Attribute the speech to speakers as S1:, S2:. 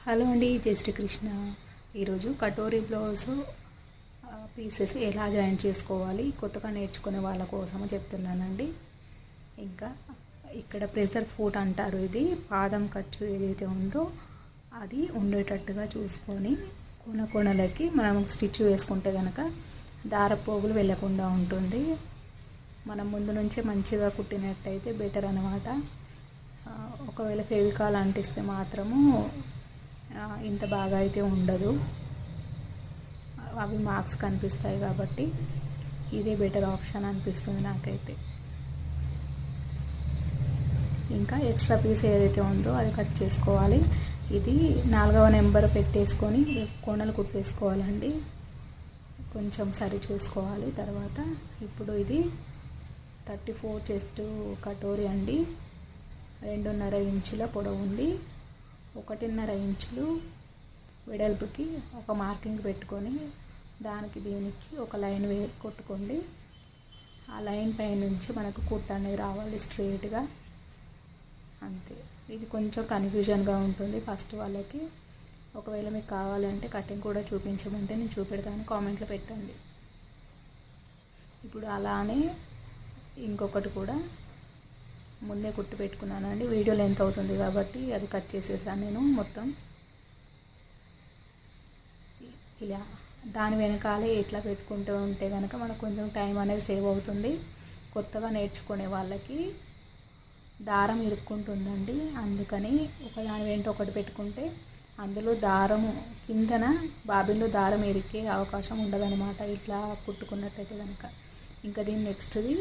S1: Hello అండి, జై శ్రీకృష్ణ. ఈరోజు కటోరీ బ్లౌజ్ పీసెస్ ఎలా జాయిన్ చేసుకోవాలి కొత్తగా నేర్చుకునే వాళ్ళ కోసము చెప్తున్నానండి. ఇంకా ఇక్కడ ప్రెషర్ ఫుట్ అంటారు. ఇది పాదం ఖర్చు ఏదైతే ఉందో అది ఉండేటట్టుగా చూసుకొని కొనలకి మనం స్టిచ్ వేసుకుంటే కనుక దారపోగులు వెళ్ళకుండా ఉంటుంది. మనం ముందు నుంచే మంచిగా కుట్టినట్టయితే బెటర్ అన్నమాట. ఒకవేళ ఫెవికాల్ అంటిస్తే మాత్రము ఇంత బాగా అయితే ఉండదు, అవి మార్క్స్ కనిపిస్తాయి. కాబట్టి ఇదే బెటర్ ఆప్షన్ అనిపిస్తుంది నాకైతే. ఇంకా ఎక్స్ట్రా పీస్ ఏదైతే ఉందో అది కట్ చేసుకోవాలి. ఇది 4వ నెంబర్ పెట్టేసుకొని కొనలు కుట్టేసుకోవాలండి. కొంచెం సరి చేసుకోవాలి. తర్వాత ఇప్పుడు ఇది 34 చెస్ట్ కటోరీ అండి. 2.5 ఇంచుల పొడవు ఉంది. 1.5 ఇంచులు వెడల్పుకి ఒక మార్కింగ్ పెట్టుకొని దానికి దీనికి ఒక లైన్ కొట్టుకోండి. ఆ లైన్ పై నుంచి మనకు కుట్ట అనేది రావాలి స్ట్రైట్గా, అంతే. ఇది కొంచెం కన్ఫ్యూజన్గా ఉంటుంది ఫస్ట్ వాళ్ళకి. ఒకవేళ మీకు కావాలంటే కటింగ్ కూడా చూపించమంటే నేను చూపెడతాను, కామెంట్లో పెట్టండి. ఇప్పుడు అలానే ఇంకొకటి కూడా ముందే కుట్టు పెట్టుకున్నానండి. వీడియో లెంత్ అవుతుంది కాబట్టి అది కట్ చేసేసాను నేను మొత్తం. ఇలా దాని వెనకాలే ఇట్లా పెట్టుకుంటూ ఉంటే కనుక మనకు కొంచెం టైం అనేది సేవ్ అవుతుంది. కొత్తగా నేర్చుకునే వాళ్ళకి దారం ఇరుక్కుంటుందండి. అందుకని ఒకదాని వెంట ఒకటి పెట్టుకుంటే అందులో దారము కిందన బాబిన్లో దారం ఇరికే అవకాశం ఉండదన్నమాట, ఇట్లా కుట్టుకున్నట్టయితే కనుక. ఇంకా దీని నెక్స్ట్ది